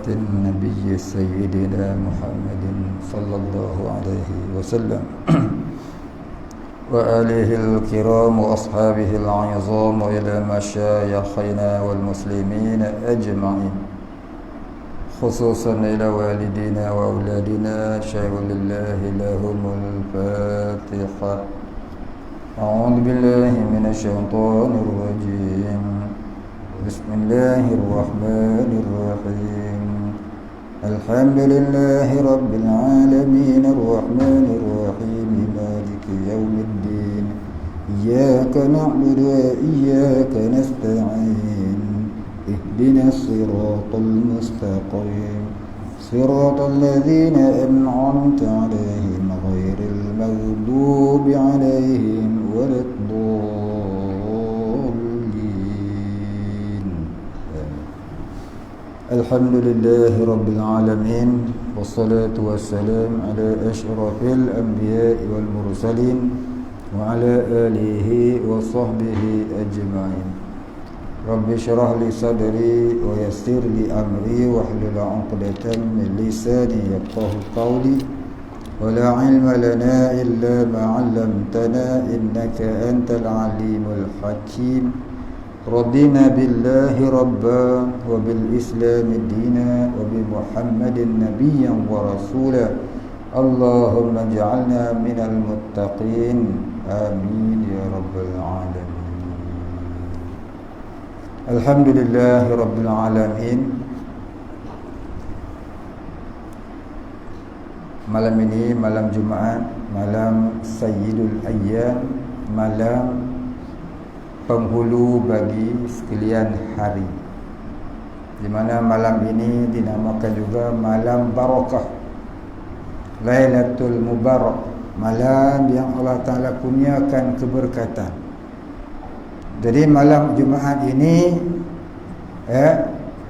النبي سيدنا محمد صلى الله عليه وسلم وآله الكرام وأصحابه العظام وإلى مشايخنا والمسلمين أجمعين، خصوصا إلى والدينا وأولادنا، شيء لله لهم الفاتحة. أعوذ بالله من الشيطان الرجيم. بسم الله الرحمن الرحيم. الحمد لله رب العالمين الرحمن الرحيم مالك يوم الدين، إياك نعبد وإياك نستعين، اهدنا الصراط المستقيم، صراط الذين أنعمت عليهم غير المغضوب عليهم ولا الضالين. الحمد لله رب العالمين، والصلاة والسلام على أشرف الأنبياء والمرسلين وعلى آله وصحبه أجمعين. رب اشرح لي صدري ويسر لي أمري واحلل عقدة من لساني يفقهوا قولي، ولا علم لنا إلا ما علمتنا إنك أنت العليم الحكيم. رضينا بالله ربا وبالإسلام دينا وبمحمد نبيا ورسولا، اللهم اجعلنا من المتقين، آمين يا رب العالمين. الحمد لله رب العالمين. Malam ini malam Jumaat, malam Sayyidul Ayyam, malam penghulu bagi sekalian hari, di mana malam ini dinamakan juga malam barakah, Lailatul Mubarak, malam yang Allah Ta'ala kurniakan keberkatan. Jadi malam Jumaat ini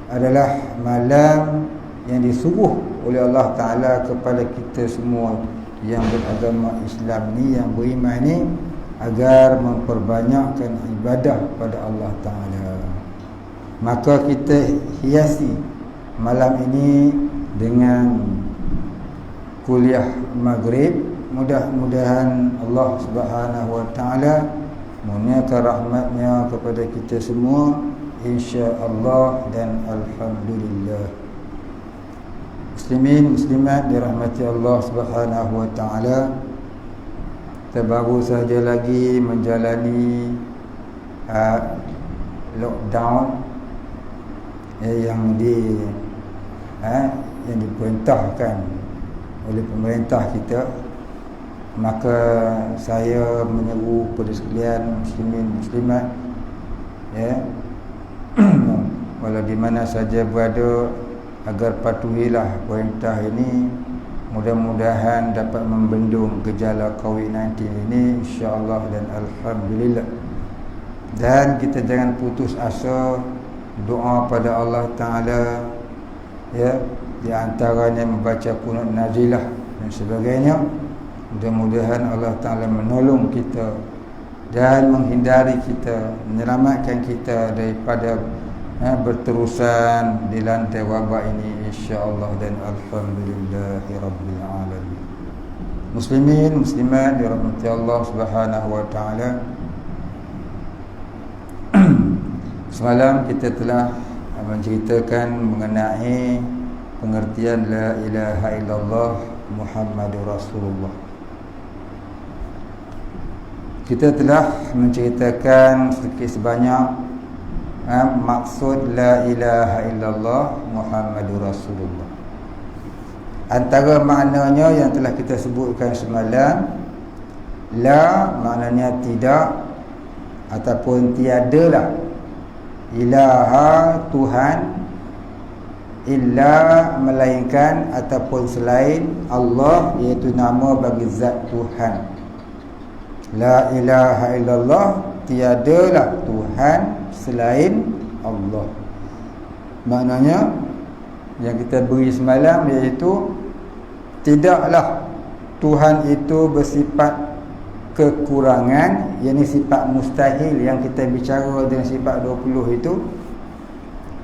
adalah malam yang disuruh oleh Allah Ta'ala kepada kita semua yang beragama Islam ni, yang beriman ni, agar memperbanyakkan ibadah pada Allah Ta'ala. Maka kita hiasi malam ini dengan kuliah maghrib. Mudah-mudahan Allah Subhanahu Wa Ta'ala mengurniakan rahmatnya kepada kita semua, insya-Allah dan alhamdulillah. Muslimin muslimat dirahmati Allah Subhanahu Wa Ta'ala, kita baru saja lagi menjalani lockdown yang diperintahkan oleh pemerintah kita. Maka saya menyeru kepada sekalian muslimin muslimat, walau di mana saja berada, agar patuhilah perintah ini. Mudah-mudahan dapat membendung gejala COVID-19 ini, insya-Allah dan alhamdulillah. Dan kita jangan putus asa, doa pada Allah Ta'ala, di antaranya membaca qunut nazilah dan sebagainya. Mudah-mudahan Allah Ta'ala menolong kita dan menghindari kita, menyelamatkan kita daripada berterusan dilanda wabak ini, insya-Allah dan alhamdulillahirabbil alamin. Muslimin muslimat dirahmati Allah Subhanahu Wa Ta'ala. Semalam kita telah menceritakan mengenai pengertian la ilaha illallah Muhammadur Rasulullah. Kita telah menceritakan sedikit sebanyak maksud la ilaha illallah Muhammadur Rasulullah. Antara maknanya yang telah kita sebutkan semalam, la maknanya tidak ataupun tiadalah, ilaha Tuhan, illa melainkan ataupun selain, Allah iaitu nama bagi zat Tuhan. La ilaha illallah, tiadalah Tuhan selain Allah. Maknanya yang kita beri semalam iaitu tidaklah Tuhan itu bersifat kekurangan, yakni sifat mustahil yang kita bicara dengan sifat 20 itu.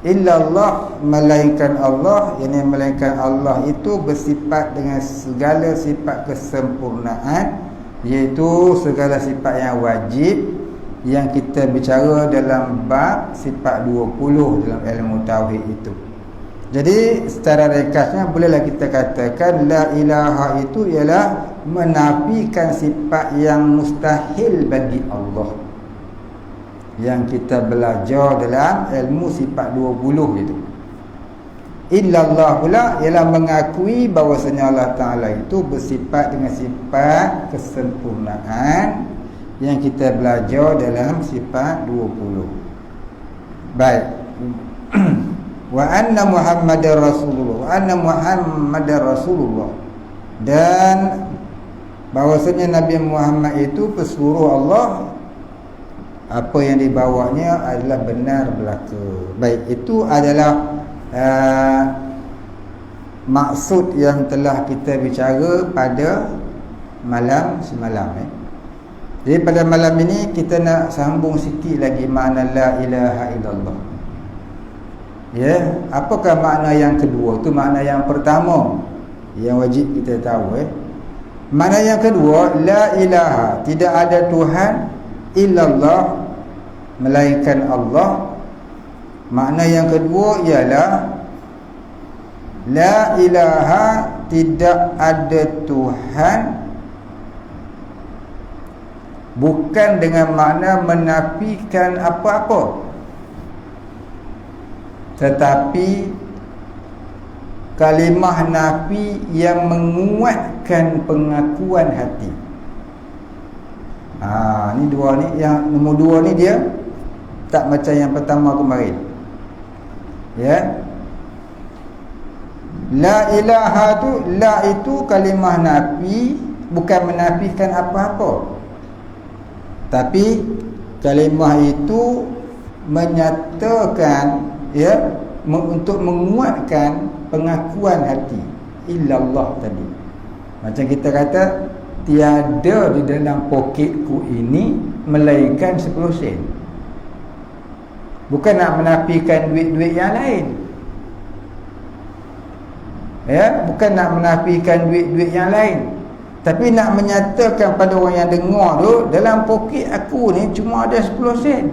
illallah, melainkan Allah, yakni melainkan Allah itu bersifat dengan segala sifat kesempurnaan, iaitu segala sifat yang wajib yang kita bicara dalam bab sifat 20 dalam ilmu tauhid itu. Jadi secara ringkasnya bolehlah kita katakan la ilaha itu ialah menafikan sifat yang mustahil bagi Allah, yang kita belajar dalam ilmu sifat 20 itu. Illallah pula ialah mengakui bahawasanya Allah Ta'ala itu bersifat dengan sifat kesempurnaan yang kita belajar dalam sifat 20. Baik. Wa anna Muhammadar Rasulullah, wa anna Muhammadar Rasulullah, dan bahawasanya Nabi Muhammad itu pesuruh Allah, apa yang dibawanya adalah benar belaka. Baik, itu adalah maksud yang telah kita bicara pada malam semalam. Jadi pada malam ini kita nak sambung sikit lagi makna la ilaha illallah. Ya, apakah makna yang kedua? Itu makna yang pertama yang wajib kita tahu. Makna yang kedua, la ilaha, tidak ada Tuhan illallah, melainkan Allah. Makna yang kedua ialah la ilaha, tidak ada Tuhan, bukan dengan makna menafikan apa-apa, tetapi kalimah nafi yang menguatkan pengakuan hati. Ni dua ni, yang nombor dua ni dia tak macam yang pertama kemarin. Ya. La ilaha tu, la itu kalimah nafi, bukan menafikan apa-apa, tapi kalimah itu menyatakan, ya, untuk menguatkan pengakuan hati. Illallah tadi, macam kita kata tiada di dalam poketku ini melainkan 10 sen. Bukan nak menafikan duit-duit yang lain, ya, bukan nak menafikan duit-duit yang lain, tapi nak menyatakan pada orang yang dengar tu, dalam poket aku ni cuma ada 10 sen.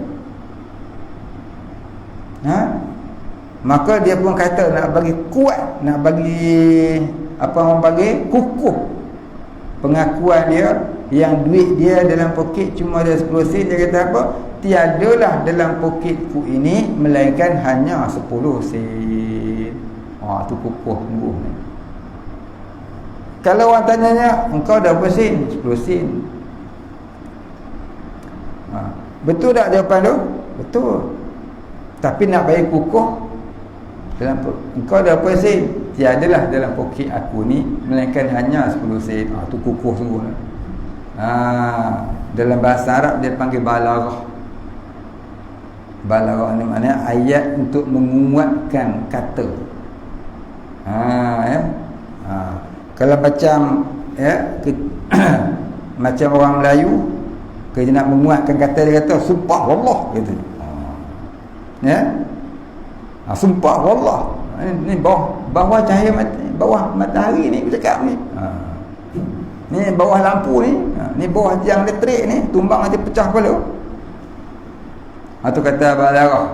Maka dia pun kata nak bagi kuat, nak bagi apa orang bagi kukuh pengakuan dia, yang duit dia dalam poket cuma ada 10 sen. Dia kata apa? Tiadalah dalam poketku ini melainkan hanya 10 sen. Tu kukuh sungguh. Kalau orang tanyanya, engkau dah berapa sen? 10 sen. Betul tak jawapan tu? Betul. Tapi nak bagi kukuh, dalam engkau dah berapa sen? Tiadalah dalam poket aku ni melainkan hanya 10 sen. Tu kukuh sungguh. Dalam bahasa Arab dia panggil balaghah. Balaghah ni maknanya ayat untuk menguatkan kata. Kalau macam, ya, macam orang Melayu, dia nak menguatkan kata, dia kata sumpah wallah gitu. Ya, sumpah wallah. Ni bawah cahaya bawah matahari ni aku cakap ni. Ni bawah lampu ni, ni bawah tiang elektrik ni, tumbang nanti pecah kepala. Itu kata balaghah.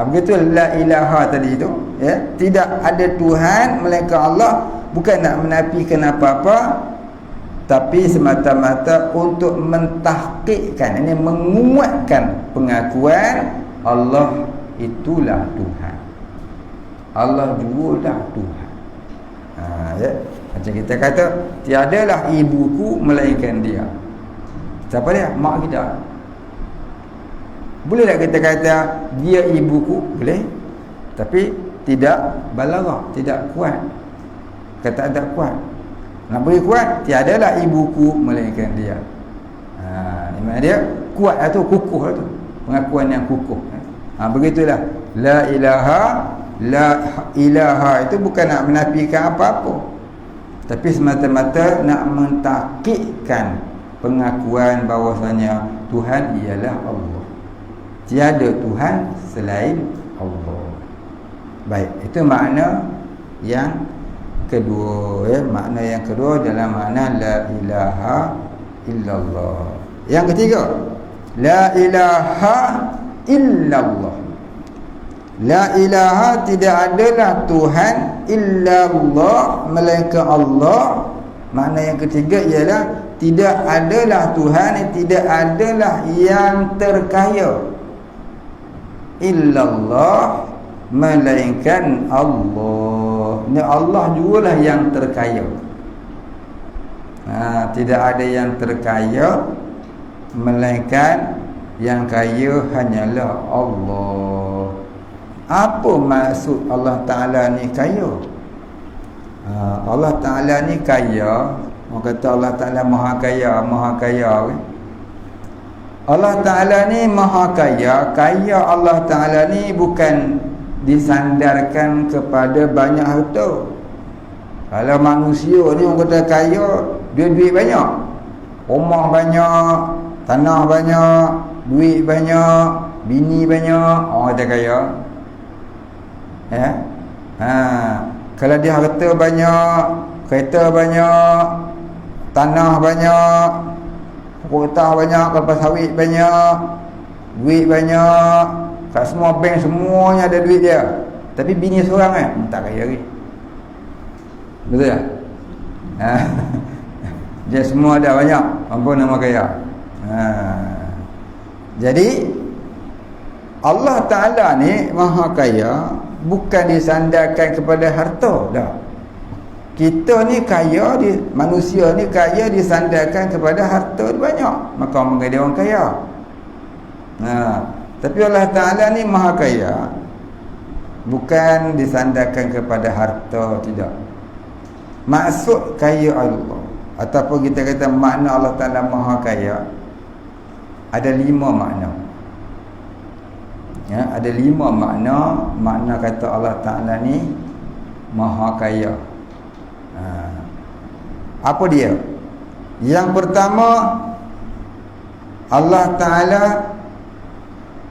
Begitu la ilaha tadi tu, ya, tidak ada Tuhan melainkan Allah, bukan nak menafikan apa-apa, tapi semata-mata untuk mentahqiqkan, ini menguatkan pengakuan Allah itulah Tuhan, Allah jugalah Tuhan. Ya, macam kita kata tiadalah ibuku melainkan dia. Siapa dia? Mak kita. Boleh tak kita kata dia ibuku? Boleh. Tapi tidak balaghah, tidak kuat. Kata tak kuat. Nak beri kuat, tiadalah ibuku melainkan dia. Ni makna dia kuat lah tu, kukuh lah tu. Pengakuan yang kukuh. Begitulah. La ilaha itu bukan nak menafikan apa-apa, tapi semata-mata nak mentakikkan pengakuan bahawasanya Tuhan ialah Allah. Tiada Tuhan selain Allah. Baik, itu makna yang kedua, ya. Makna yang kedua dalam makna la ilaha illallah. Yang ketiga, la ilaha illallah. La ilaha, tidak adalah Tuhan illallah, melainkan Allah. Makna yang ketiga ialah tidak adalah Tuhan, tidak adalah yang terkaya illallah, melainkan Allah. Ini Allah jugalah yang terkaya. Tidak ada yang terkaya, melainkan yang kaya hanyalah Allah. Apa maksud Allah Ta'ala ni kaya? Allah Ta'ala ni kaya. Orang kata Allah Ta'ala maha kaya, maha kaya. Allah Ta'ala ni maha kaya. Kaya Allah Ta'ala ni bukan disandarkan kepada banyak harta. Kalau manusia ni orang kata kaya, dia duit banyak, rumah banyak, tanah banyak, duit banyak, bini banyak, orang kata kaya. Ya. Kalau dia harta banyak, kereta banyak, tanah banyak, kota banyak, kelapa sawit banyak, duit banyak, kat semua bank semuanya ada duit dia, tapi bini seorang tak kaya lagi. Betul tak? Dia semua ada banyak, apa nama kaya. Jadi Allah Ta'ala ni maha kaya, bukan disandarkan kepada harta dah. Kita ni kaya, manusia ni kaya disandarkan kepada harta banyak, maka orang menjadi orang kaya. Tapi Allah Ta'ala ni maha kaya, bukan disandarkan kepada harta, tidak. Maksud kaya Allah, ataupun kita kata makna Allah Ta'ala maha kaya, ada 5 makna. Ya, ada 5 makna. Makna kata Allah Ta'ala ni maha kaya. Apa dia? Yang pertama, Allah Ta'ala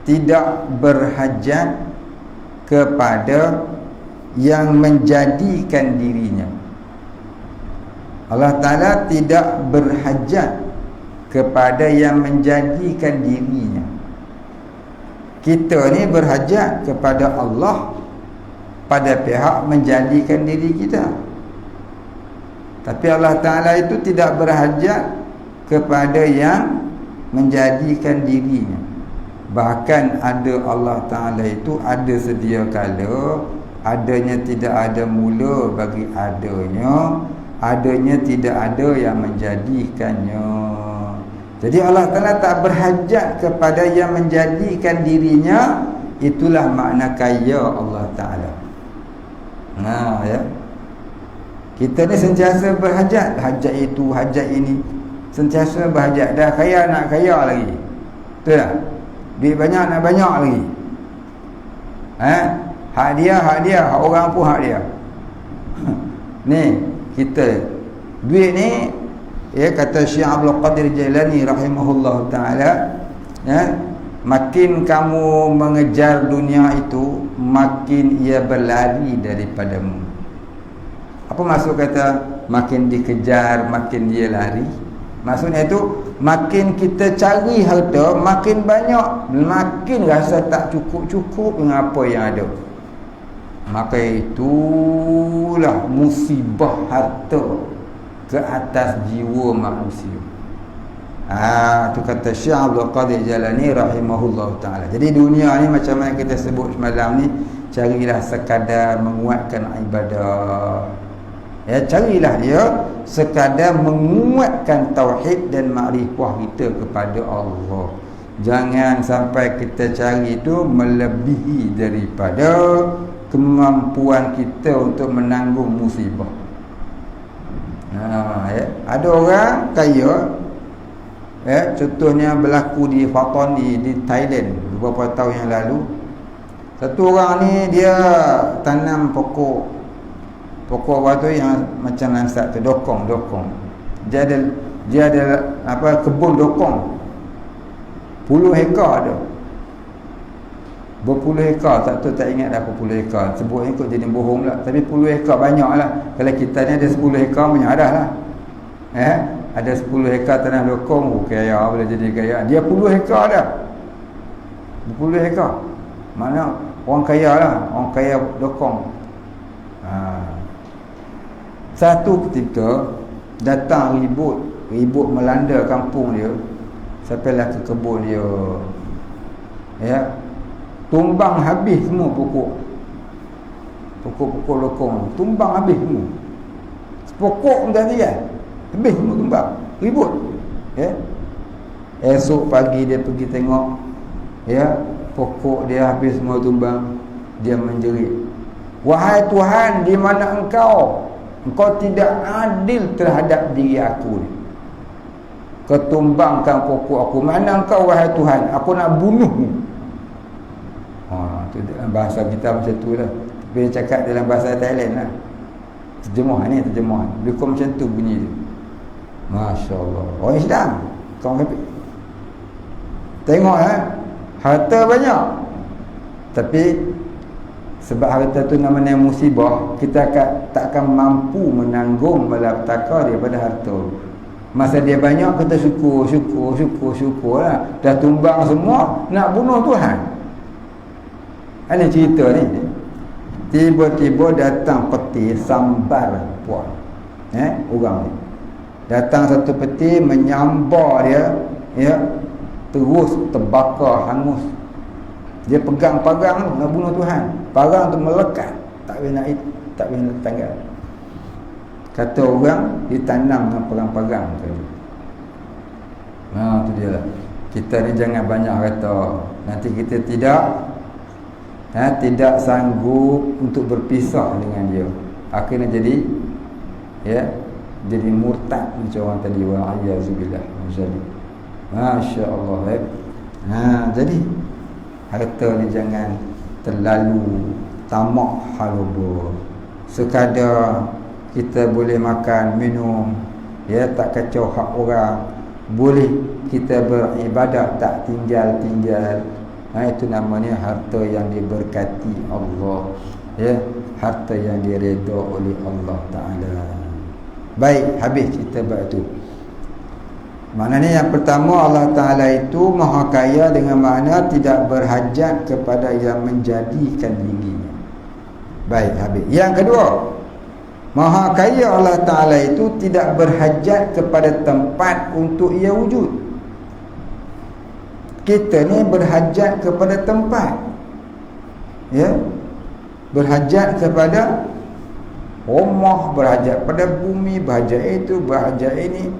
tidak berhajat kepada yang menjadikan dirinya. Allah Ta'ala tidak berhajat kepada yang menjadikan dirinya. Kita ni berhajat kepada Allah pada pihak menjadikan diri kita. Tapi Allah Ta'ala itu tidak berhajat kepada yang menjadikan dirinya. Bahkan ada Allah Ta'ala itu ada sedia kala, adanya tidak ada mula bagi adanya, adanya tidak ada yang menjadikannya. Jadi Allah Ta'ala tak berhajat kepada yang menjadikan dirinya. Itulah makna kaya Allah Ta'ala. Ya. Kita ni sentiasa berhajat, hajat itu, hajat ini, sentiasa berhajat. Dah kaya nak kaya lagi, betul tak? Duit banyak nak banyak lagi. Hak dia, hak orang pun hak dia. Ni kita duit ni, ya, kata Syekh Abdul Qadir Jailani rahimahullah ta'ala, ya, makin kamu mengejar dunia itu, makin ia berlari daripadamu. Apa maksud kata makin dikejar, makin dia lari? Maksudnya itu, makin kita cari harta, makin banyak, makin rasa tak cukup-cukup dengan apa yang ada. Maka itulah musibah harta ke atas jiwa manusia. Itu kata Syekh Abdul Qadir Jailani rahimahullah ta'ala. Jadi dunia ni macam mana kita sebut semalam ni, carilah sekadar menguatkan ibadah. Ya, carilah dia sekadar menguatkan tauhid dan makrifah kita kepada Allah. Jangan sampai kita cari itu melebihi daripada kemampuan kita untuk menanggung musibah. Ya. Ada orang kaya, ya, contohnya berlaku di Fatani di Thailand beberapa tahun yang lalu. Satu orang ni dia tanam pokok batu yang macam lansat tu, dokong. Dia ada kebun dokong puluh hektar ada. Berpuluh ekar, tak tahu tak ingat dah berpuluh ekar. Sebut ikut jadi bohong lah. Tapi puluh ekar banyak lah. Kalau kita ni ada 10 ekar menyadah lah. Ada 10 ekar tanah lokong, kaya boleh jadi kaya. Dia puluh ekar dah. Berpuluh ekar. Mana orang kaya lah, orang kaya lokong. Satu ketika datang ribut melanda kampung dia. Sampailah ke kebun dia. Ya. Tumbang habis semua pokok lokong. Tumbang habis semua. Pokok pun dah tinggal. Habis semua tumbang. Ribut. Ya. Esok pagi dia pergi tengok. Ya, pokok dia habis semua tumbang. Dia menjerit. Wahai Tuhan, di mana engkau? Engkau tidak adil terhadap diri aku ni. Kau tumbangkan pokok aku. Mana engkau wahai Tuhan? Aku nak bunuhmu. Tu bahasa kita macam tu lah. Tapi dia cakap dalam bahasa Thailand lah. Terjemahan ni, terjemahan. Lebih kurang macam tu bunyi dia. Masya Allah. Orang Islam. Kau happy. Tengok harta banyak. Tapi sebab harta tu namanya musibah, kita takkan mampu menanggung malapetaka daripada harta. Masa dia banyak, kita syukur lah. Dah tumbang semua, nak bunuh Tuhan. Ada cerita ni. Tiba-tiba datang peti sambar puan. Orang ni. Datang satu peti menyambar dia, ya, terus terbakar hangus. Dia pegang-pegang nak bunuh Tuhan. Parang tu melekat, tak boleh nak tanggal. Kata orang ditanam dengan pegang-pegang tadi. Tu dia lah. Kita ni jangan banyak kata. Nanti kita tidak sanggup untuk berpisah dengan dia. Akhirnya jadi murtad macam orang tadi, wa a'udzubillah. Masya-Allah. Jadi harta ni jangan terlalu tamak halubur. Sekadar kita boleh makan, minum, tak kacau hak orang. Boleh kita beribadat tak tinggal-tinggal. Itu namanya harta yang diberkati Allah. Harta yang diredha oleh Allah Ta'ala. Baik, habis cerita bab itu. Maknanya yang pertama, Allah Ta'ala itu maha kaya dengan makna tidak berhajat kepada yang menjadikan dirinya. Baik, habis. Yang kedua, maha kaya Allah Ta'ala itu tidak berhajat kepada tempat untuk ia wujud. Kita ni berhajat kepada tempat. Berhajat kepada rumah, berhajat pada bumi, berhajat itu, berhajat ini.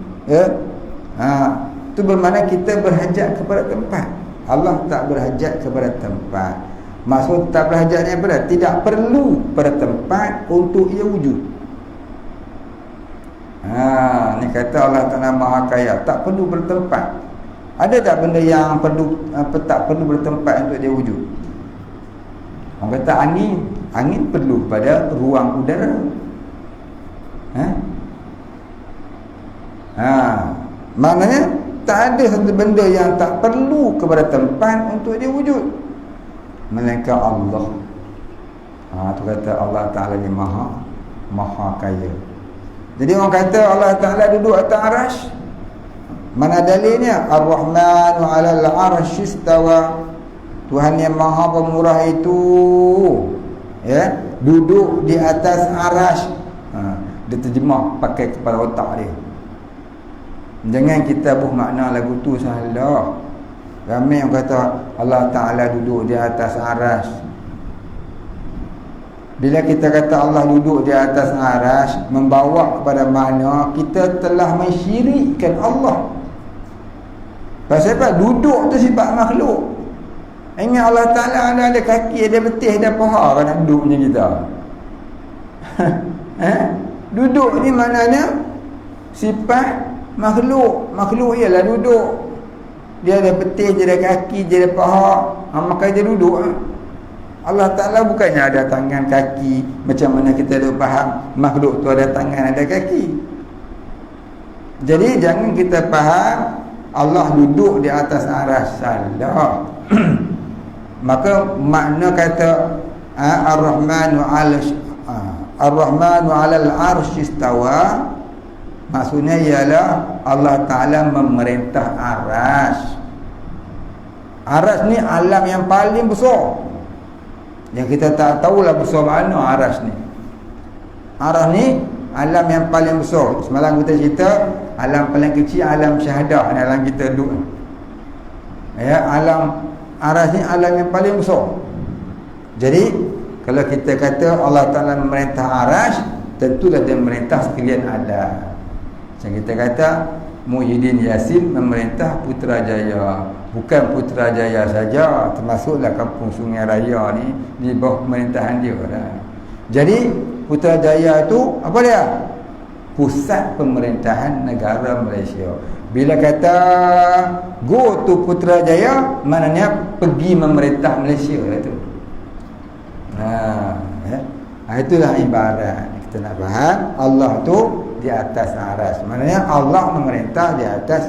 Itu bermakna kita berhajat kepada tempat. Allah tak berhajat kepada tempat. Maksud tak berhajatnya pada tidak perlu pada tempat untuk ia wujud. Ni kata Allah Ta'ala maha kaya, tak perlu bertempat. Ada tak benda yang tak perlu bertempat untuk dia wujud? Orang kata angin perlu pada ruang udara. Maknanya tak ada satu benda yang tak perlu kepada tempat untuk dia wujud, melainkan Allah. Tu kata Allah Ta'ala ni maha kaya. Jadi orang kata Allah Ta'ala duduk atas arasy. Mana dalilnya? Ar-Rahmanu 'alal 'arsy istawa. Tuhan yang maha pemurah itu duduk di atas arasy. Dia terjemah pakai kepala otak dia. Jangan kita buh makna lagu tu salah. Ramai yang kata Allah Ta'ala duduk di atas arasy. Bila kita kata Allah duduk di atas arasy, membawa kepada makna kita telah mensyirikkan Allah. Pasal apa? Duduk tu sifat makhluk. Ingat Allah Ta'ala ada kaki, ada betih, ada paha, kan nak duduk macam kita. Duduk ni maknanya sifat makhluk. Makhluk ialah duduk. Dia ada betih, dia ada kaki, dia ada paha. Maka dia duduk. Allah Ta'ala bukannya ada tangan, kaki. Macam mana kita dah faham makhluk tu ada tangan, ada kaki. Jadi jangan kita faham Allah duduk di atas arasy. Salah. Maka makna kata Ar-Rahmanu 'alal 'arsy istawa, maksudnya ialah Allah Ta'ala memerintah aras. Aras ni alam yang paling besar, yang kita tak tahulah besar mana aras ni. Aras ni alam yang paling besar. Semalam kita cerita alam paling kecil alam syahadah ni, alam kita duduk. Ya, alam aras ni alam yang paling besar. Jadi kalau kita kata Allah Ta'ala memerintah aras, tentulah dia memerintah sekalian alam. Macam kita kata Muhyiddin Yassin memerintah Putrajaya. Bukan Putrajaya saja, termasuklah kampung Sungai Raya ni di bawah pemerintahan dia lah. Jadi Putrajaya itu apa dia? Pusat pemerintahan negara Malaysia. Bila kata go to Putrajaya, maknanya pergi memerintah Malaysia lah tu. Itulah ibarat kita nak faham Allah tu di atas aras. Maknanya Allah memerintah di atas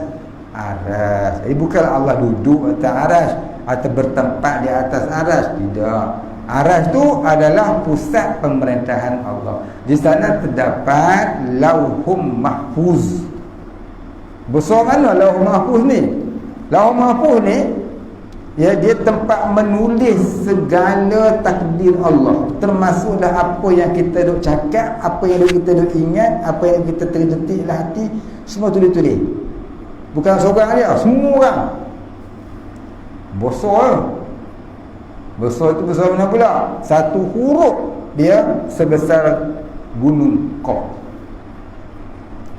aras. Jadi bukan Allah duduk atas aras atau bertempat di atas aras. Tidak. Aras tu adalah pusat pemerintahan Allah. Di sana terdapat Lauhum Mahfuz. Besar mana Lauhum Mahfuz ni? Lauhum Mahfuz ni, ya, dia tempat menulis segala takdir Allah, termasuklah apa yang kita duk cakap, apa yang kita duk ingat, apa yang kita terdetik dalam hati, semua tulis-tulis. Bukan seorang dia, semua orang. Besar. Besar itu besar mana pula? Satu huruf dia sebesar gunung Qaf.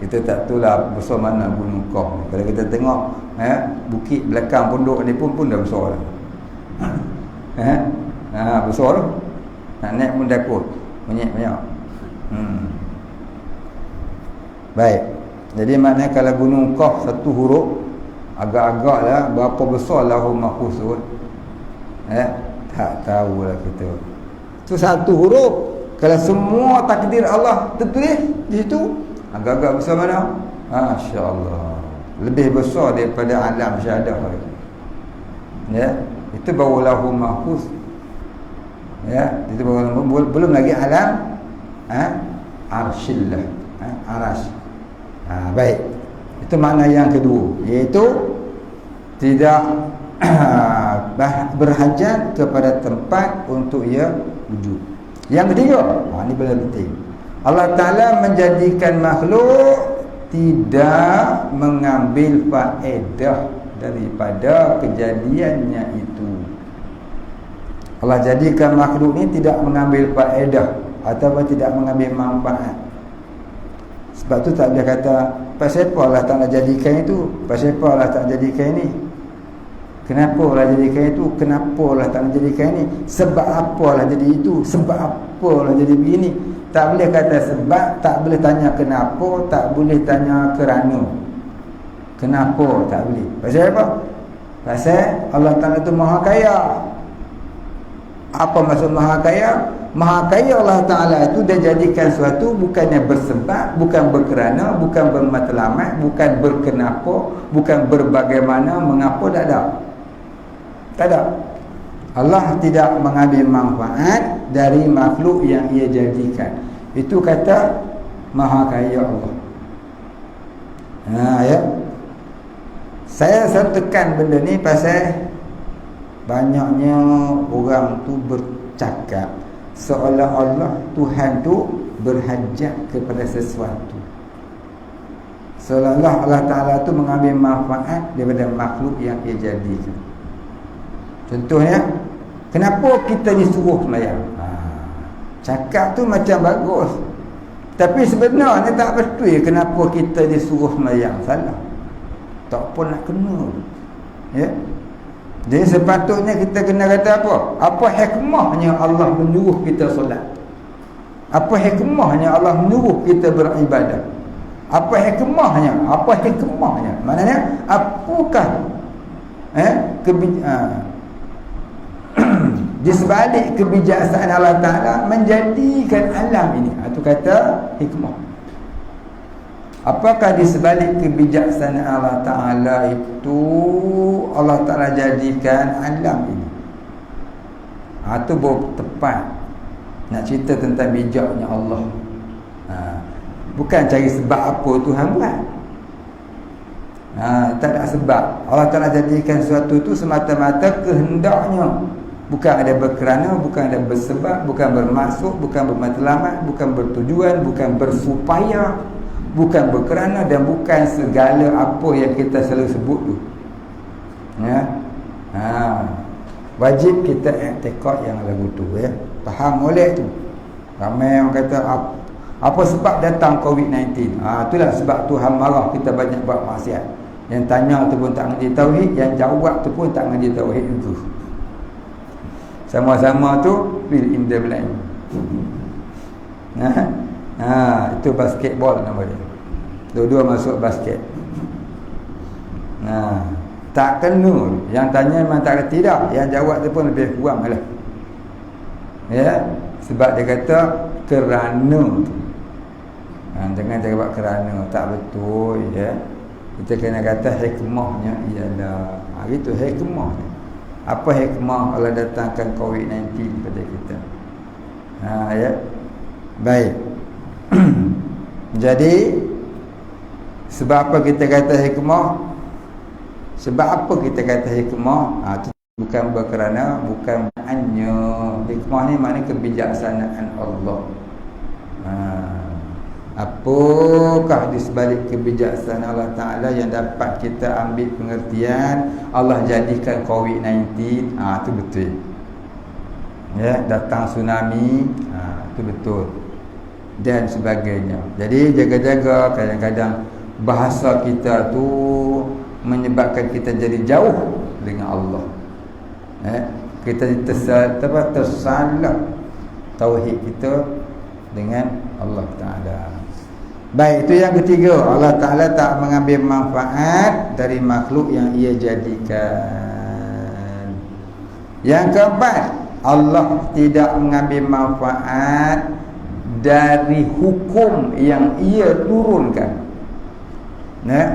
Kita tak tahulah besar mana gunung Qaf. Kalau kita tengok bukit belakang pondok ni pun dah besar dah. Besar tu. Nak naik pun dapur. Banyak-banyak. Baik. Jadi maknanya kalau gunung Qaf satu huruf, agak-agak lah berapa besar Lauhul Mahfuz tu. Tak tahulah kita. Itu satu huruf. Kalau semua takdir Allah tertulis di situ, agak-agak besar mana? Masya-Allah. Lebih besar daripada alam syahadah. Ya, itu baru Lauhul Mahfuz. Ya, itu baru, belum lagi alam arsyillah, aras. Baik. Itu makna yang kedua, iaitu tidak berhajat kepada tempat untuk ia wujud. Yang ketiga, ini benar penting. Allah Ta'ala menjadikan makhluk tidak mengambil faedah daripada kejadiannya itu. Allah jadikan makhluk ni tidak mengambil faedah ataupun tidak mengambil manfaat. Sebab tu tak boleh kata pasal apa Allah Ta'ala jadikan itu, pasal apa Allah Ta'ala jadikan ini, kenapa Allah jadikan itu, kenapa Allah Ta'ala jadikan ini, sebab apa Allah jadi itu, sebab apa Allah jadi begini. Tak boleh kata sebab, tak boleh tanya kenapa, tak boleh tanya kerana. Kenapa tak boleh. Pasal apa? Pasal Allah Ta'ala itu Maha Kaya. Apa maksud Maha Kaya? Maha Kaya Allah Ta'ala itu dia jadikan sesuatu bukannya bersebab, bukan berkerana, bukan bermatlamat, bukan berkenapa, bukan berbagaimana, mengapa, tak ada. Tak ada. Allah tidak mengambil manfaat dari makhluk yang ia jadikan. Itu kata Maha Kaya Allah. Ya. Saya tekan benda ni pasal banyaknya orang tu bercakap seolah-olah Tuhan tu berhajat kepada sesuatu. Seolah-olah Allah Ta'ala tu mengambil manfaat daripada makhluk yang ia jadikan. Contohnya, kenapa kita disuruh sembahyang? Cakap tu macam bagus, tapi sebenarnya tak betul kenapa kita disuruh sembahyang. Salah. Tak pun nak kena. Ya. Jadi sepatutnya kita kena kata apa? Apa hikmahnya Allah menyuruh kita solat? Apa hikmahnya Allah menyuruh kita beribadah? Apa hikmahnya? Apa hikmahnya? Maknanya apakah di sebalik kebijaksanaan Allah Ta'ala menjadikan alam ini. Itu kata hikmah. Apakah di sebalik kebijaksanaan Allah Ta'ala itu Allah Ta'ala jadikan alam ini? Tu baru tepat nak cerita tentang bijaknya Allah. Bukan cari sebab apa Tuhan buat. Tak ada sebab. Allah Ta'ala jadikan sesuatu tu semata-mata kehendaknya. Bukan ada berkerana, bukan ada bersebab, bukan bermaksud, bukan bermatlamat, bukan bertujuan, bukan bersupaya, bukan berkerana, dan bukan segala apa yang kita selalu sebut tu. Wajib kita i'tiqad yang lagu tu, faham molek tu. Ramai orang kata apa sebab datang COVID-19? Itulah sebab Tuhan marah kita banyak buat maksiat. Yang tanya tu pun tak mengerti tauhid, yang jawab tu pun tak mengerti tauhid itu. Sama-sama tu fill in the blank. Itu basketball nama dia. Dua-dua masuk basket. Tak kena. Yang tanya memang tak kerti dah. Yang jawab tu pun lebih kurang lah. Sebab dia kata kerana tu. Jangan jawab kerana, tak betul. Kita kena kata hikmahnya ialah itu hikmah. Apa hikmah Allah datangkan COVID-19 kepada kita? Baik. Jadi sebab apa kita kata hikmah? Sebab apa kita kata hikmah? Itu bukan berkerana, bukan hanya. Hikmah ni maknanya kebijaksanaan Allah. Apakah di sebalik kebijaksanaan Allah Ta'ala yang dapat kita ambil pengertian Allah jadikan COVID-19? Itu betul. Datang tsunami, itu betul, dan sebagainya. Jadi jaga-jaga. Kadang-kadang bahasa kita tu menyebabkan kita jadi jauh dengan Allah. Kita tersalah tauhid kita dengan Allah Ta'ala. Baik, itu yang ketiga. Allah Ta'ala tak mengambil manfaat dari makhluk yang ia jadikan. Yang keempat, Allah tidak mengambil manfaat dari hukum yang ia turunkan.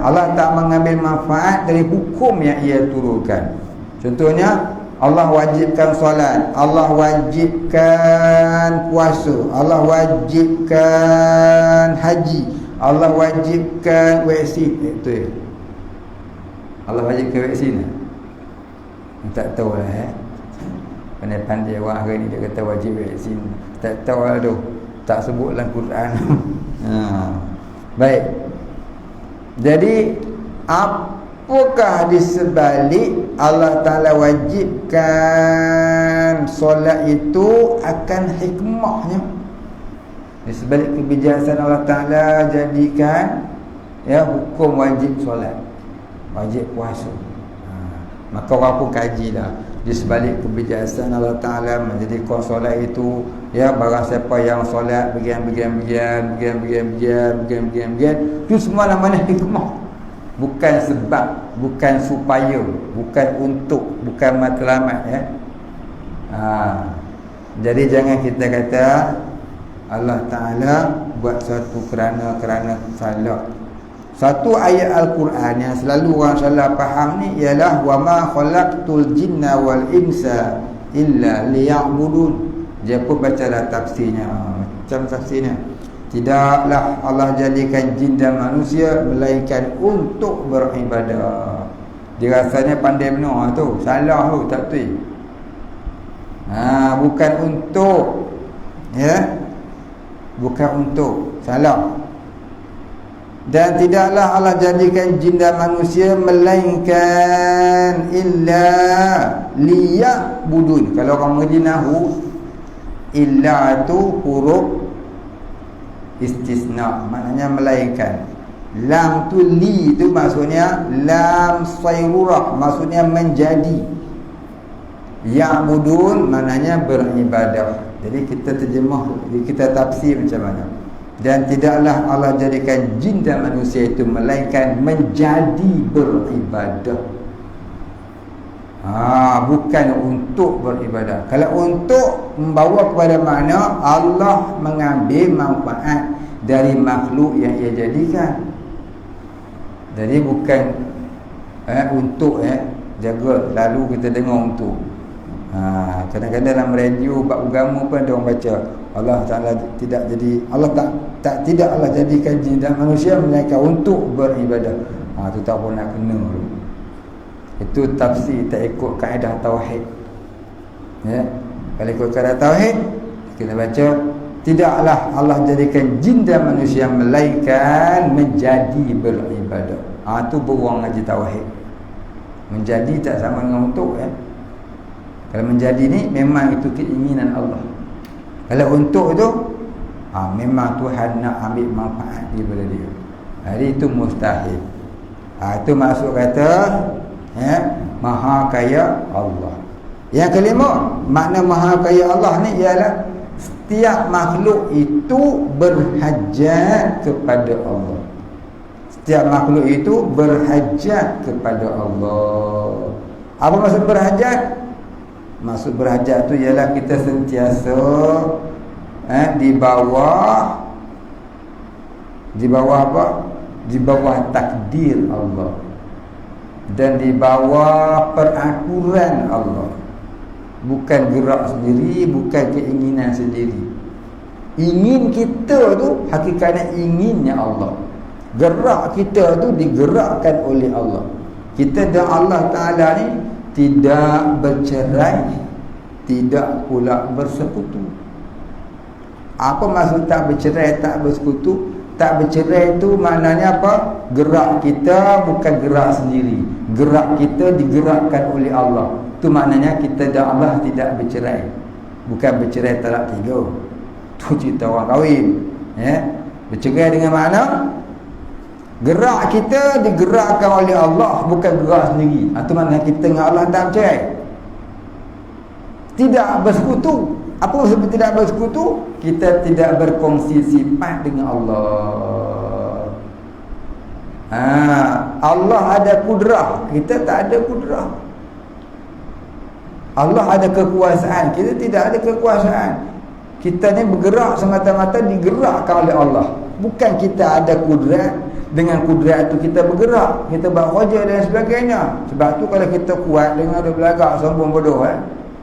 Allah tak mengambil manfaat dari hukum yang ia turunkan. Contohnya, Allah wajibkan solat, Allah wajibkan puasa, Allah wajibkan haji, Allah wajibkan vaksin. Itu Allah wajibkan vaksin. Tak tahu lah. Pandai-pandai orang hari ni dia kata wajib vaksin. Tak tahu lah tu. Tak sebut dalam Quran. Baik. Jadi apakah di sebalik Allah Ta'ala wajibkan solat itu akan hikmahnya? Di sebalik kebijaksanaan Allah Ta'ala jadikan hukum wajib solat, wajib puasa. Maka orang pun kajilah di sebalik kebijaksanaan Allah Ta'ala menjadikan solat itu barang siapa yang solat bagian itu semua namanya hikmah. Bukan sebab, bukan supaya, bukan untuk, bukan matlamat. Jadi jangan kita kata Allah Ta'ala buat satu kerana salah. Satu ayat Al-Quran yang selalu orang salah faham ni ialah wa ma khalaqtul jinna wal insa illa liya'budun. Dia pun bacalah tafsirnya. Macam tafsirnya, tidaklah Allah jadikan jin dan manusia melainkan untuk beribadah. Dia rasanya pandai benar tu. Salah tu, tak betul. Bukan untuk. Bukan untuk. Salah. Dan tidaklah Allah jadikan jin dan manusia melainkan illa liya'budun. Kalau orang mengerti nahu, illa tu huruf istisna, maknanya melainkan. Lam tu li tu maksudnya lam sayrurah, maksudnya menjadi. Ya'budun maknanya beribadah. Jadi kita terjemah, kita tafsir macam mana. Dan tidaklah Allah jadikan jin dan manusia itu melainkan menjadi beribadah. Bukan untuk beribadah. Kalau untuk membawa kepada makna Allah mengambil manfaat dari makhluk yang ia jadikan. Jadi bukan untuk jaga, lalu kita dengar untuk. Kadang-kadang dalam radio bab agama pun ada orang baca Allah Taala tidak jadi Allah tidak Allah jadikan jin dan manusia melainkan untuk beribadah. Tu tak pun nak kena tu. Itu tafsir tak ikut kaedah tauhid. Ya. Kalau ikut kaedah tauhid kita baca tidaklah Allah jadikan jin dan manusia melainkan menjadi beribadah. Tu beruang ngaji tauhid. Menjadi tak sama dengan untuk ya. Kalau menjadi ni memang itu keinginan Allah. Kalau untuk tu memang Tuhan nak ambil manfaat daripada dia. Jadi itu mustahil. Itu maksud kata ya, Maha Kaya Allah. Yang kelima, makna Maha Kaya Allah ni ialah setiap makhluk itu berhajat kepada Allah. Setiap makhluk itu berhajat kepada Allah. Apa maksud berhajat? Maksud berhajat tu ialah kita sentiasa di bawah apa? Di bawah takdir Allah dan di bawah peraturan Allah. Bukan gerak sendiri, bukan keinginan sendiri. Ingin kita tu hakikatnya inginnya Allah. Gerak kita tu digerakkan oleh Allah. Kita dan Allah Ta'ala ni tidak bercerai, tidak pula bersekutu. Apa maksud tak bercerai, tak bersekutu? Tak bercerai itu maknanya apa? Gerak kita bukan gerak sendiri. Gerak kita digerakkan oleh Allah. Itu maknanya kita dan Allah tidak bercerai. Bukan bercerai talak 3. Itu cerita orang kahwin. Ya. Bercerai dengan makna gerak kita digerakkan oleh Allah, bukan gerak sendiri. Itu maknanya kita dengan Allah tak bercerai. Tidak bersekutu. Apa maksud tidak bersekutu? Kita tidak berkongsi sifat dengan Allah. Allah ada kudrah, kita tak ada kudrah. Allah ada kekuasaan, kita tidak ada kekuasaan. Kita ni bergerak semata-mata digerakkan oleh Allah. Bukan kita ada kudrat, dengan kudrat itu kita bergerak, kita buat kerja dan sebagainya. Sebab tu kalau kita kuat dengan ada belagak sombong bodoh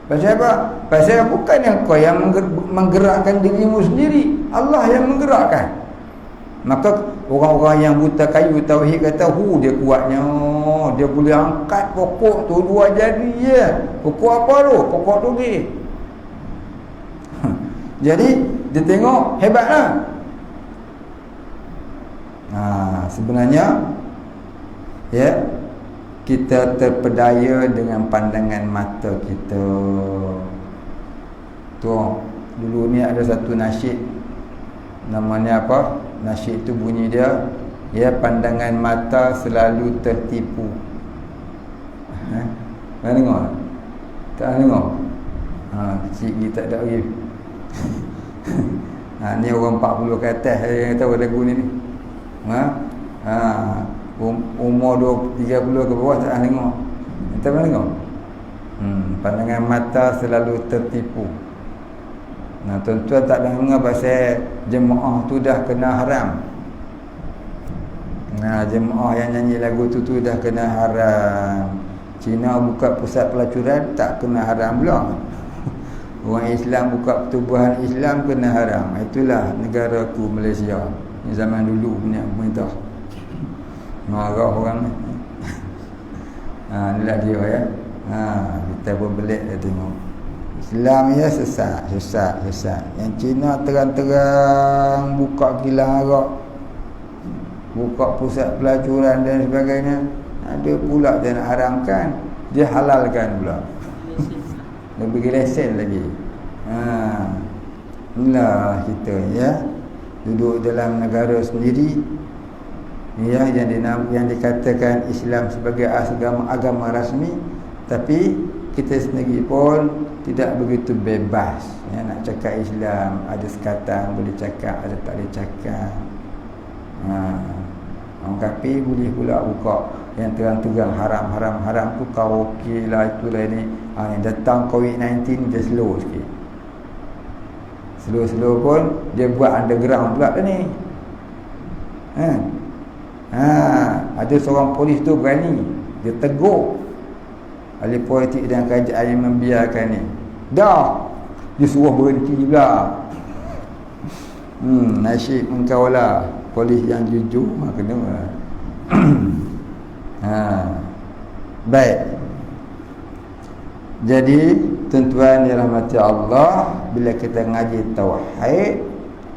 pasal apa? Pasal bukan yang kau yang menggerakkan dirimu sendiri, Allah yang menggerakkan. Maka orang-orang yang buta kayu tauhid kata, dia kuatnya, dia boleh angkat pokok tu 2 jari je. Pokok apa tu? Pokok tu dia. Jadi dia tengok hebatlah. Sebenarnya ya, kita terpedaya dengan pandangan mata kita. Tu dulu ni ada satu nasyid, namanya apa? Nasyid tu bunyi dia, ya, pandangan mata selalu tertipu. Mana dengar? Tak dengar? Kecil ni tak ada lagi. Ni orang 40 ke atas yang tahu lagu ni. Umur 30 ke bawah tak dengar. Tak pernah dengar? Pandangan mata selalu tertipu. Tuan-tuan tak dengar pasal jemaah tu dah kena haram. Jemaah yang nyanyi lagu tu dah kena haram. Cina buka pusat pelacuran tak kena haram pula. Orang Islam buka pertubuhan Islam kena haram. Itulah negaraku Malaysia. Ni zaman dulu punya pemerintah. Marah orang ni. Inilah dia ya. Kita pun belik dia tengok. Islam ya sesat. Yang Cina terang-terang buka kilang arak, buka pusat pelacuran dan sebagainya. Ada pula dia nak haramkan, dia halalkan pula. Dia bagi lesen lagi. Inilah kita ya, duduk dalam negara sendiri ya, yang dikatakan Islam sebagai agama rasmi, tapi kita sendiri pun tidak begitu bebas ya, nak cakap Islam. Ada sekatan boleh cakap, ada tak boleh cakap. Orang kafir boleh pula buka yang terang-terang haram tu, karaoke lah, itulah ini. Datang COVID-19 dia slow sikit. Slow pun dia buat underground pula ni. Ada seorang polis tu berani, dia tegur. ahli politik dan kerajaan yang membiarkan ni. Dah dia suruh berhenti pula. Nasib engkau lah polis yang jujur, kena. Baik. Jadi tuan-tuan dirahmati Allah, bila kita ngaji tauhid,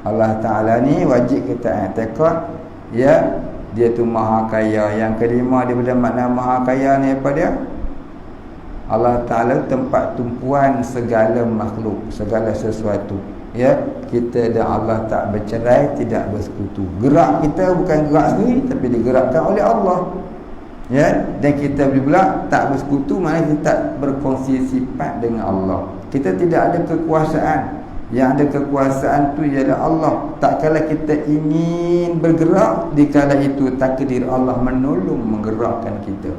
Allah Ta'ala ni wajib kita i'tiqad, ya, dia tu maha kaya. Yang kelima daripada makna maha kaya ni apa dia? Allah Ta'ala tempat tumpuan segala makhluk, segala sesuatu. Ya, kita dan Allah tak bercerai, tidak bersekutu. Gerak kita bukan gerak sendiri, tapi digerakkan oleh Allah. Ya, dan kita pula tak bersekutu, maknanya kita tak berkongsi sifat dengan Allah. Kita tidak ada kekuasaan. Yang ada kekuasaan tu ialah Allah. Tak kala kita ingin bergerak, di kala itu takdir Allah menolong menggerakkan kita.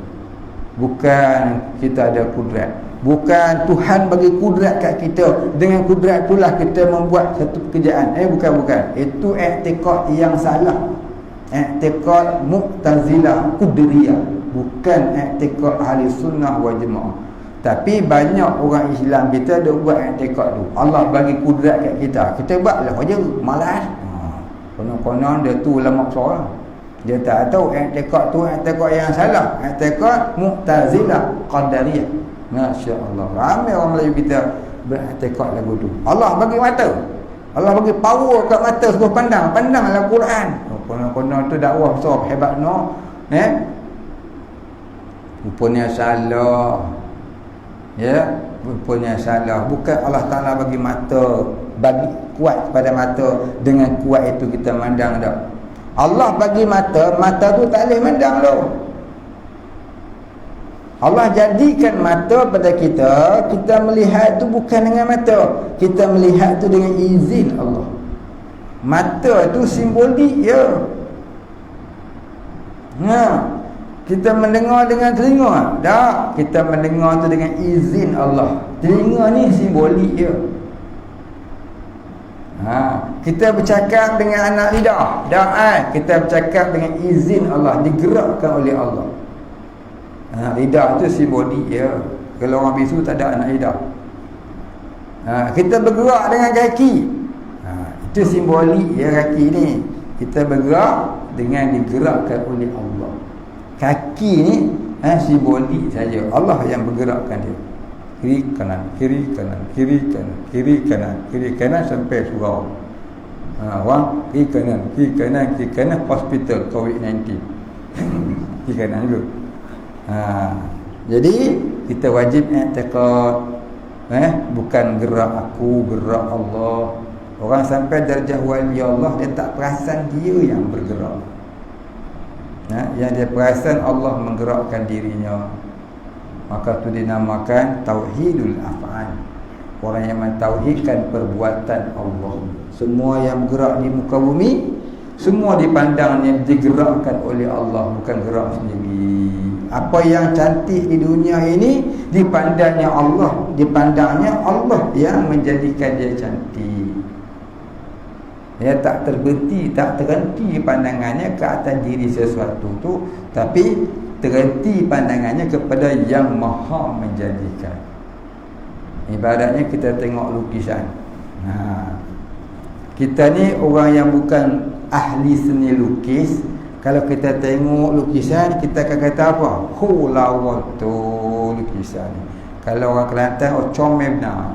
Bukan kita ada kudrat, bukan Tuhan bagi kudrat kat kita, dengan kudrat itulah kita membuat satu pekerjaan. Bukan. Itu i'tiqad yang salah. I'tiqad Mu'tazilah Qadariyah, bukan i'tiqad ahli sunnah wal jamaah. Tapi banyak orang Islam kita ada buat i'tiqad tu. Allah bagi kudrat kat kita, kita buatlah aja, malas. Konon-konon dia tu ulama besar. Dia tak tahu i'tiqad tu i'tiqad yang salah. I'tiqad Mu'tazilah Qadariyah. Masya-Allah. Ramai orang Melayu kita beriktikad lagu tu. Allah bagi mata. Allah bagi power kat mata suruh pandang. Pandanglah Quran. Konon-konon tu dakwah besar hebat no. Rupanya salah. Ya, rupanya salah. Bukan Allah Ta'ala bagi mata, bagi kuat pada mata, dengan kuat itu kita mandang dak. Allah bagi mata, mata tu tak boleh mandang tu. Allah jadikan mata pada kita, kita melihat tu bukan dengan mata, kita melihat tu dengan izin Allah. Mata tu simbolik ya. Kita mendengar dengan telinga. Tak, kita mendengar tu dengan izin Allah. Telinga ni simbolik ya. Kita bercakap dengan anak lidah. Tak, kita bercakap dengan izin Allah, digerakkan oleh Allah. Lidah tu simbolik ya. Kalau orang bisu tak ada anak lidah. Kita bergerak dengan kaki. Itu simbolik ya, kaki ni. Kita bergerak dengan digerakkan oleh Allah. Kaki ni simbolik saja. Allah yang bergerakkan dia. Kiri kanan, kiri kanan, kiri kanan, kiri kanan, kiri kanan sampai surau. Orang kiri kanan, kiri kanan, kiri kanan, hospital COVID-19. Kiri kanan dulu. Jadi kita wajib i'tiqad, bukan gerak aku, gerak Allah. Orang sampai darjah wali Allah, dia tak perasan dia yang bergerak. Yang dia perasan Allah menggerakkan dirinya. Maka itu dinamakan tauhidul af'al. Orang yang mentauhidkan perbuatan Allah. Semua yang bergerak di muka bumi, semua dipandangnya digerakkan oleh Allah, bukan gerak sendiri. Apa yang cantik di dunia ini dipandangnya Allah, dipandangnya Allah yang menjadikan dia cantik. Dia tak terberhenti, tak terhenti pandangannya ke atas diri sesuatu tu, tapi terhenti pandangannya kepada yang maha menjadikan. Ibaratnya kita tengok lukisan. Kita ni orang yang bukan ahli seni lukis. Kalau kita tengok lukisan, kita akan kata apa? Lawa tu lukisan ni. Kalau orang Kelantan, comel benar.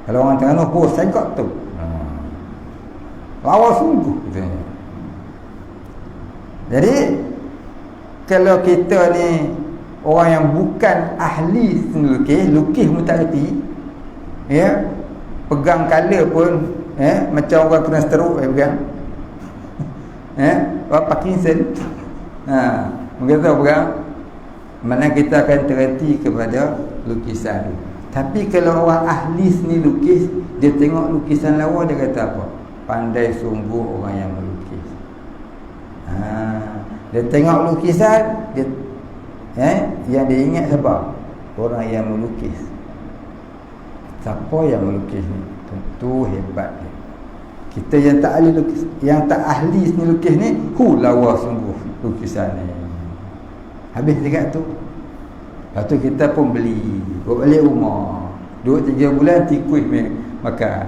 Kalau orang Terengganu, segak tu. Lawa sungguh katanya. Jadi kalau kita ni orang yang bukan ahli seni lukis, lukis pun tak reti, ya, pegang color pun macam orang kena stroke pegang. Orang Parkinson. Begitu pegang. Mana kita akan terhenti kepada lukisan tu. Tapi kalau orang ahli seni lukis, dia tengok lukisan lawa, dia kata apa? Pandai sungguh orang yang melukis. Dia tengok lukisan, dia yang dia ingat siapa? Orang yang melukis. Siapa yang melukis ni? Tentu hebat dia. Kita yang tak ahli lukis, yang tak ahli seni lukis ni, lawa sungguh lukisan ni. Habis dekat tu. Lepas tu kita pun beli, bawa balik rumah. 2-3 bulan tikus makan.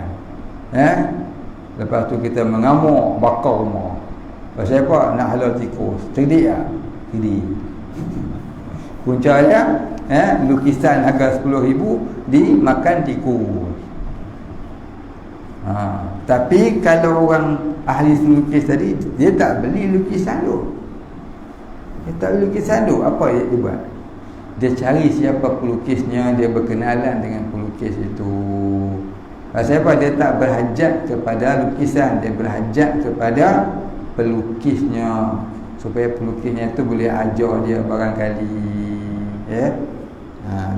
Lepas tu kita mengamuk, bakar rumah. Pasal apa? Nak halal tikus. Cerdik tak? Cerdik. Puncanya lukisan harga 10,000 dimakan tikus. Tapi kalau orang ahli lukis tadi, dia tak beli lukisan tu. Dia tak beli lukisan tu. Apa dia buat? Dia cari siapa pelukisnya, dia berkenalan dengan pelukis itu. Pasal apa? Dia tak berhajat kepada lukisan, dia berhajat kepada pelukisnya, supaya pelukisnya tu boleh ajar dia barangkali.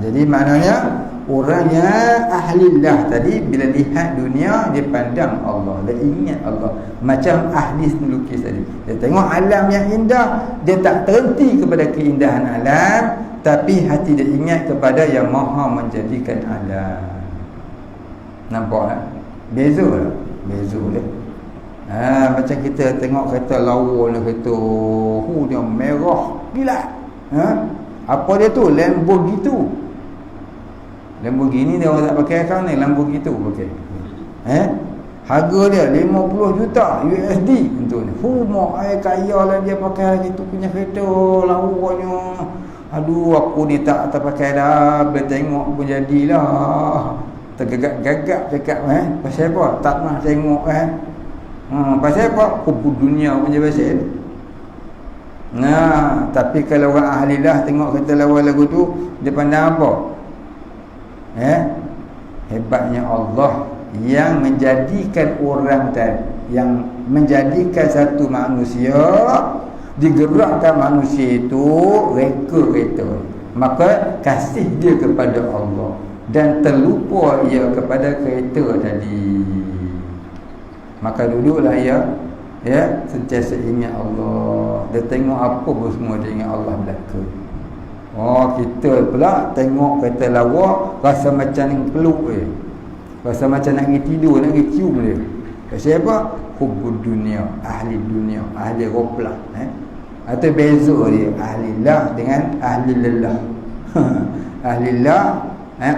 Jadi maknanya orang yang ahlillah tadi bila lihat dunia dia pandang Allah, dia ingat Allah. Macam ahli melukis tadi, dia tengok alam yang indah, dia tak terhenti kepada keindahan alam, tapi hati dia ingat kepada yang maha menjadikan alam. Nampak tak? Beza lah. Beza lah. Macam kita tengok kereta lawa lah, kereta dia merah gila. Apa dia tu? Lamborghini tu. Lamborghini dia orang tak pakai sekarang ni, Lamborghini tu pakai. Harga dia 50 juta USD untuk ni. Mak kaya lah dia pakai lagi tu punya kereta lawanya. Aduh, aku ni tak terpakai dah. Bila tengok pun jadilah. Tergagap-gagap cakap pasal apa? Tak nak tengok pasal apa? Kubu dunia punya pasal. Tapi kalau orang ahlilah tengok kata lawan lagu tu, dia pandang apa? Hebatnya Allah yang menjadikan orang tadi, yang menjadikan satu manusia, digerakkan manusia itu reka kereta. Maka kasih dia kepada Allah dan terlupa ia kepada kereta tadi. Maka duduklah ia sentiasa ingat Allah. Dia tengok apa pun semua dia ingat Allah belaka. Kita pula tengok kereta lawa rasa macam nak peluk dia, rasa macam nak pergi tidur, nak pergi cium dia. Pasal apa? Hubud dunia, ahli roplah. Atau beza dia ahlillah dengan ahli lillah. Ahlillah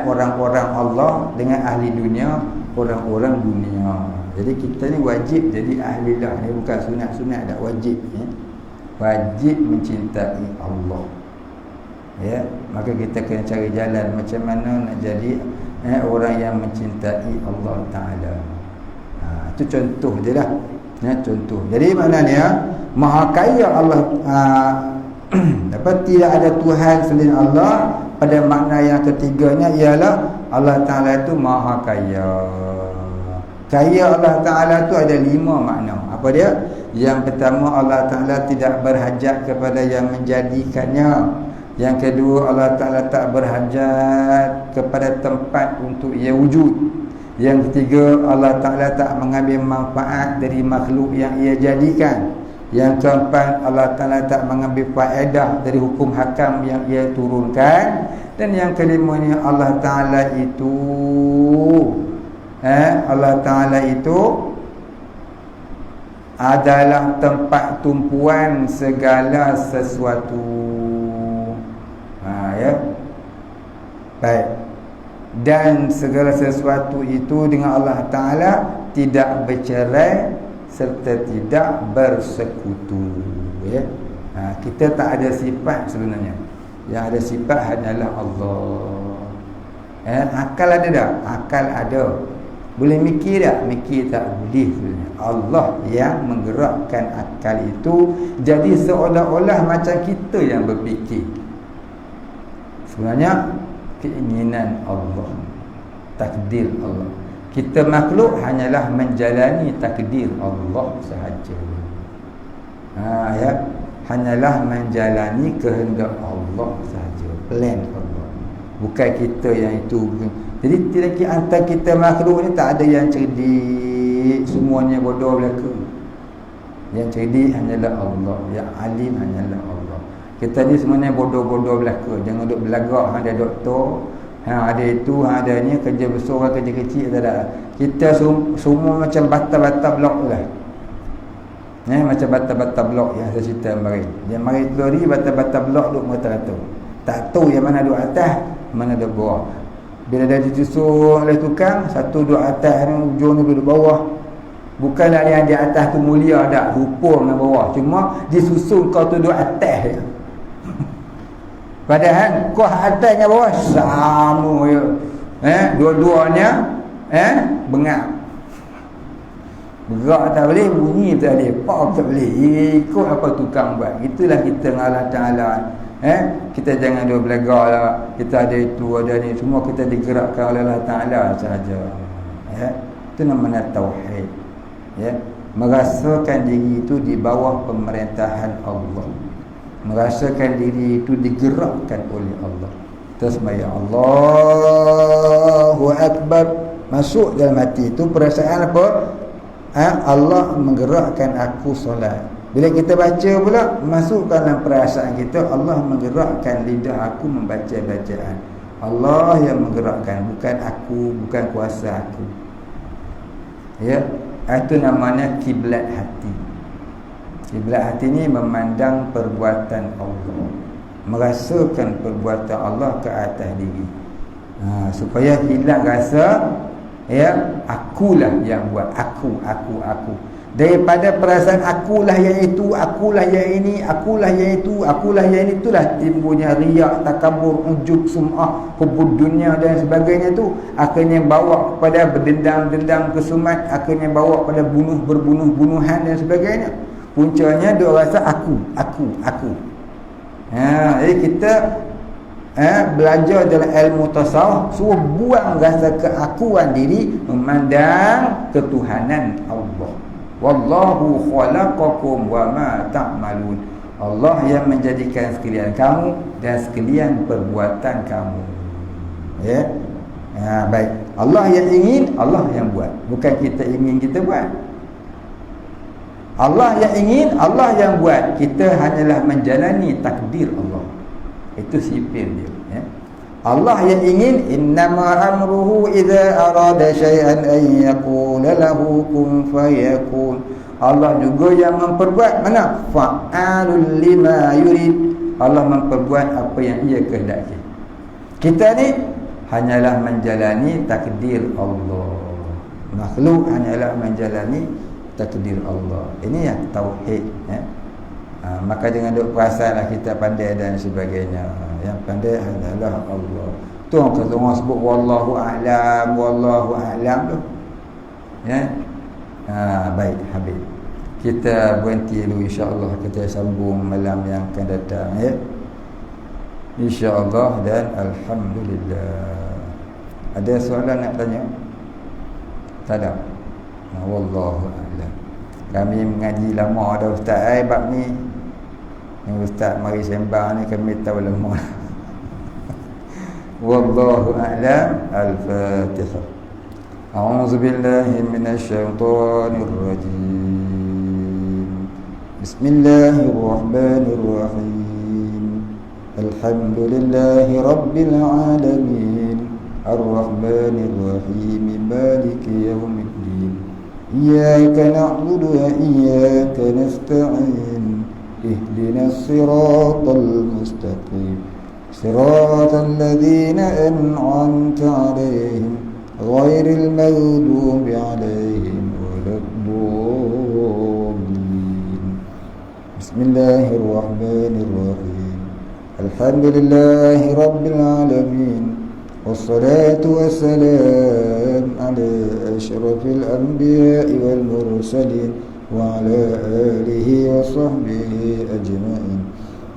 orang-orang Allah, dengan ahli dunia orang-orang dunia. Jadi kita ni wajib jadi ahlillah. Ni bukan sunat-sunat, tak wajib. Wajib mencintai Allah. Maka kita kena cari jalan macam mana nak jadi orang yang mencintai Allah Ta'ala. Itu contoh je lah. Contoh. Jadi maknanya maha kaya Allah. Tidak ada Tuhan selain Allah. Pada makna yang ketiganya ialah Allah Ta'ala itu maha kaya. Kaya Allah Ta'ala itu ada 5 makna. Apa dia? Yang pertama, Allah Ta'ala tidak berhajat kepada yang menjadikannya. Yang kedua, Allah Ta'ala tak berhajat kepada tempat untuk ia wujud. Yang ketiga, Allah Ta'ala tak mengambil manfaat dari makhluk yang ia jadikan. Yang keempat, Allah Ta'ala tak mengambil faedah dari hukum hakam yang ia turunkan. Dan yang kelimanya, Allah Ta'ala itu Allah Ta'ala itu adalah tempat tumpuan segala sesuatu. Baik. Dan segala sesuatu itu dengan Allah Ta'ala tidak bercerai serta tidak bersekutu. Kita tak ada sifat sebenarnya. Yang ada sifat hanyalah Allah. Akal ada tak? Akal ada. Boleh mikir tak? Mikir tak boleh sebenarnya. Allah yang menggerakkan akal itu. Jadi seolah-olah macam kita yang berfikir. Sebenarnya keinginan Allah, takdir Allah. Kita makhluk hanyalah menjalani takdir Allah sahaja. Hanyalah menjalani kehendak Allah sahaja, plan Allah. Bukan kita yang itu. Jadi tidak kira antara kita makhluk ni tak ada yang cerdik, semuanya bodoh belaka. Yang cerdik hanyalah Allah, yang alim hanyalah Allah. Kita ni semuanya bodoh-bodoh belaka. Jangan duk belagak ada doktor, ada itu, ada ni, kerja besar, kerja kecil, tak ada. Kita semua macam bata-bata blok lah. Macam bata-bata blok yang saya cerita kemarin. Dia mari teluri bata-bata blok duk merata-rata. Tak tahu yang mana duk atas, mana duk bawah. Bila dah disusun oleh tukang, satu duk atas, ujung ni duk bawah. Bukanlah yang di atas tu mulia dak, rupa dengan bawah. Cuma disusun kau tu duk atas je. Padahal kau atas dengan bawah sama je. Dua-duanya bengap. Berak tak boleh, bunyi tak boleh, pop tak boleh, ikut apa tukang buat. Itulah kita dengan Allah Ta'ala. Kita jangan dua belagar lah, kita ada itu, ada ni, semua kita digerakkan oleh Allah Ta'ala sahaja. Itu namanya tauhid. Merasakan diri itu di bawah pemerintahan Allah, merasakan diri itu digerakkan oleh Allah. Kita sembahyang Allahu Akbar, masuk dalam hati itu perasaan apa? Allah menggerakkan aku solat. Bila kita baca pula, masukkan dalam perasaan kita, Allah menggerakkan lidah aku membaca bacaan. Allah yang menggerakkan, bukan aku, bukan kuasa aku. Itu namanya kiblat hati. Kiblat hati ni memandang perbuatan Allah, merasakan perbuatan Allah ke atas diri. Supaya hilang rasa akulah yang buat, aku. Daripada perasaan akulah yang itu, akulah yang ini, akulah yang itu, akulah yang ini, itulah timbulnya riak, takabur, ujub, sum'ah, hubud dunia dan sebagainya tu. Akhirnya bawa kepada berdendang-dendang kesumat, akhirnya bawa kepada berbunuh-bunuhan dan sebagainya. Puncanya dia rasa aku. Jadi kita belajar dalam ilmu tasawuf, suruh buang rasa keakuan diri, memandang ketuhanan Allah. Wallahu khalaqakum wa ma ta'malun. Allah yang menjadikan sekalian kamu dan sekalian perbuatan kamu. Baik. Allah yang ingin, Allah yang buat. Bukan kita ingin, kita buat. Allah yang ingin, Allah yang buat. Kita hanyalah menjalani takdir Allah. Itu sipil dia. Allah yang ingin, innama amruhu idza arada syai'an an yaqula lahu kun fayakun. Allah juga yang memperbuat, mana? Fa'alul lima yurid. Allah memperbuat apa yang ia kehendaki. Kita ni hanyalah menjalani takdir Allah. Makhluk hanyalah menjalani takdir Allah. Ini yang tauhid. Maka dengan duk perasanlah kita pandai dan sebagainya. Yang pandai adalah Allah. Tu orang kata, orang sebut wallahu a'lam tu. Baik, habis. Kita berhenti dulu, insya-Allah kita sambung malam yang akan datang, insya-Allah. Dan alhamdulillah. Ada soalan nak tanya? Tak ada. Wallahu a'lam. Kami mengaji lama dah ustaz bab ni. Ustaz mari sembang ni kami tahu lama. Wallahu a'lam. Al-Fatihah. A'udzu billahi minasy syaithanir rajim. Bismillahirrahmanirrahim. Alhamdulillahi rabbil alamin. Ar-rahmanir rahim. Maliki yaumiddin. Iyyaka na'budu wa iyyaka nasta'in. اهدنا الصراط المستقيم صراط الذين أنعمت عليهم غير المغضوب عليهم ولا الضالين. بسم الله الرحمن الرحيم. الحمد لله رب العالمين والصلاة والسلام على أشرف الأنبياء والمرسلين وعلى آله وصحبه أجمعين.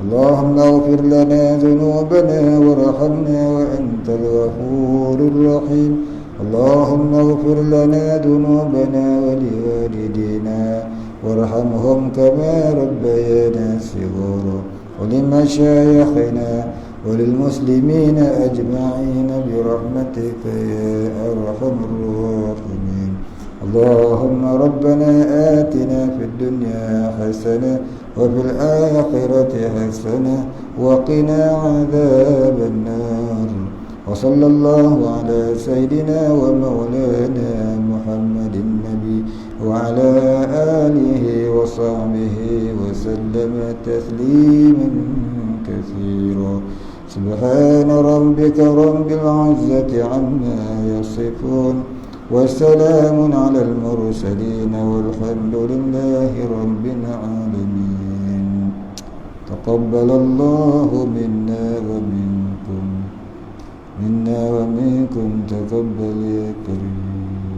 اللهم اغفر لنا ذنوبنا وارحمنا وأنت الغفور الرحيم. اللهم اغفر لنا ذنوبنا ولوالدينا وارحمهم كما ربيانا صغارا ولمشايخنا وللمسلمين أجمعين برحمتك يا أرحم الراحمين. اللهم ربنا آتنا في الدنيا حسنة وفي الآخرة حسنة وقنا عذاب النار. وصلى الله على سيدنا ومولانا محمد النبي وعلى آله وصحبه وصحبه وسلم تسليما كثيرا. سبحان ربك رب العزة عما يصفون وسلام على المرسلين والحمد لله رب العالمين. تقبل الله منا ومنكم تقبل يا كريم.